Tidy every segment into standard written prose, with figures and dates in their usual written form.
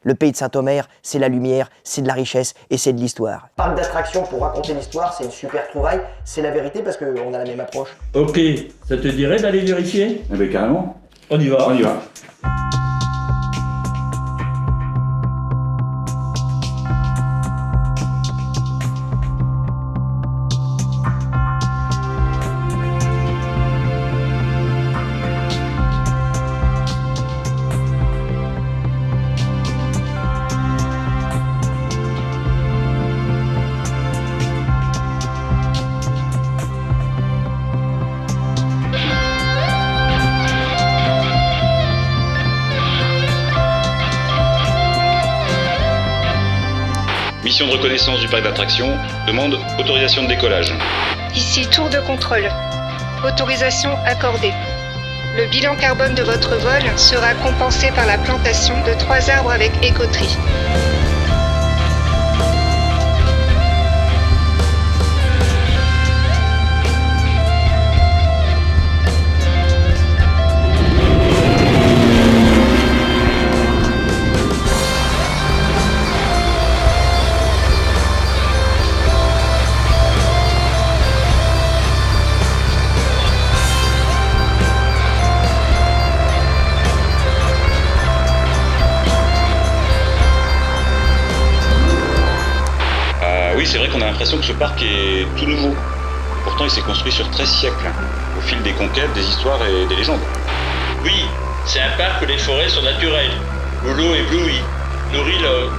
Le pays de Saint-Omer, c'est la lumière, c'est de la richesse et c'est de l'histoire. Parc d'attractions pour raconter l'histoire, c'est une super trouvaille. C'est la vérité parce qu'on a la même approche. Ok, ça te dirait d'aller vérifier? Eh bien carrément. On y va. On y va. Mission de reconnaissance du parc d'attractions, demande autorisation de décollage. Ici tour de contrôle. Autorisation accordée. Le bilan carbone de votre vol sera compensé par la plantation de 3 arbres avec écoterie. Oui, c'est vrai qu'on a l'impression que ce parc est tout nouveau. Pourtant, il s'est construit sur 13 siècles, au fil des conquêtes, des histoires et des légendes. Oui, c'est un parc où les forêts sont naturelles, où l'eau éblouit, nourrit l'homme,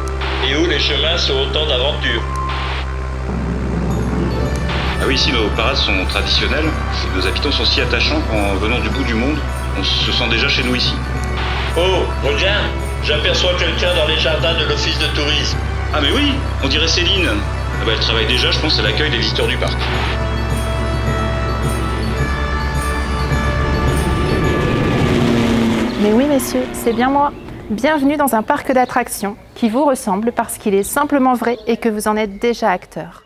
et où les chemins sont autant d'aventures. Ah oui, ici, nos parades sont traditionnelles. Et nos habitants sont si attachants qu'en venant du bout du monde, on se sent déjà chez nous ici. Oh, regarde, j'aperçois quelqu'un dans les jardins de l'office de tourisme. Ah mais oui, on dirait Céline. Ah bah, elle travaille déjà, je pense, à l'accueil des visiteurs du parc. Mais oui, messieurs, c'est bien moi. Bienvenue dans un parc d'attractions qui vous ressemble parce qu'il est simplement vrai et que vous en êtes déjà acteur.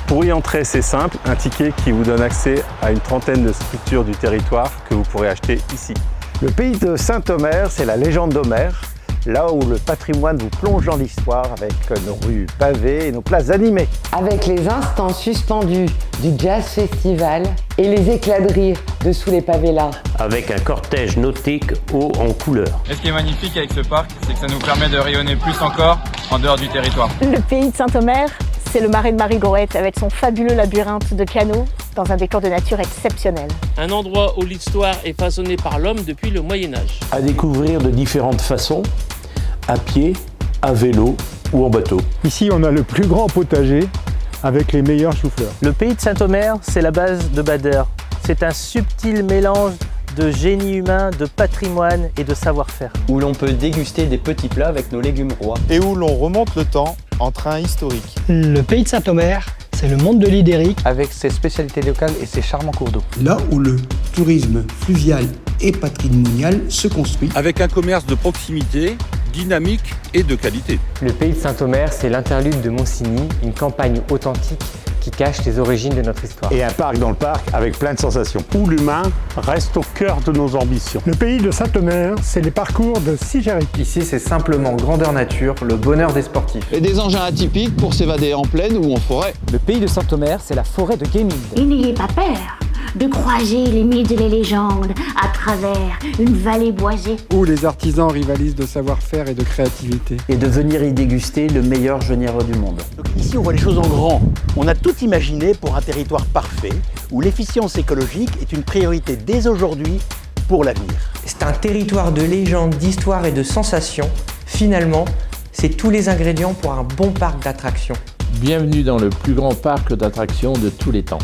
Pour y entrer, c'est simple, un ticket qui vous donne accès à une trentaine de structures du territoire que vous pourrez acheter ici. Le pays de Saint-Omer, c'est la légende d'Homère, là où le patrimoine vous plonge dans l'histoire avec nos rues pavées et nos places animées. Avec les instants suspendus du Jazz Festival et les éclats de rire de Sous les pavés là. Avec un cortège nautique haut en couleur. Et ce qui est magnifique avec ce parc, c'est que ça nous permet de rayonner plus encore en dehors du territoire. Le pays de Saint-Omer, c'est le marais de Marie-Gourette avec son fabuleux labyrinthe de canaux dans un décor de nature exceptionnel. Un endroit où l'histoire est façonnée par l'homme depuis le Moyen-Âge. À découvrir de différentes façons, à pied, à vélo ou en bateau. Ici, on a le plus grand potager avec les meilleurs choux-fleurs. Le pays de Saint-Omer, c'est la base de Bader. C'est un subtil mélange de génie humain, de patrimoine et de savoir-faire. Où l'on peut déguster des petits plats avec nos légumes rois. Et où l'on remonte le temps en train historique. Le pays de Saint-Omer, c'est le monde de l'île d'Éric. Avec ses spécialités locales et ses charmants cours d'eau. Là où le tourisme fluvial et patrimonial se construit. Avec un commerce de proximité, dynamique et de qualité. Le pays de Saint-Omer, c'est l'interlude de Monsigny, une campagne authentique qui cache les origines de notre histoire. Et un parc dans le parc avec plein de sensations. Où l'humain reste au cœur de nos ambitions. Le pays de Saint-Omer, c'est les parcours de Sigéric. Ici, c'est simplement grandeur nature, le bonheur des sportifs. Et des engins atypiques pour s'évader en plaine ou en forêt. Le pays de Saint-Omer, c'est la forêt de Guémide. Et n'ayez pas peur de croiser les mythes et les légendes à travers une vallée boisée. Où les artisans rivalisent de savoir-faire et de créativité. Et de venir y déguster le meilleur genièvre du monde. Donc ici, on voit les choses en grand. On a tout imaginé pour un territoire parfait, où l'efficience écologique est une priorité dès aujourd'hui pour l'avenir. C'est un territoire de légendes, d'histoire et de sensations. Finalement, c'est tous les ingrédients pour un bon parc d'attractions. Bienvenue dans le plus grand parc d'attractions de tous les temps.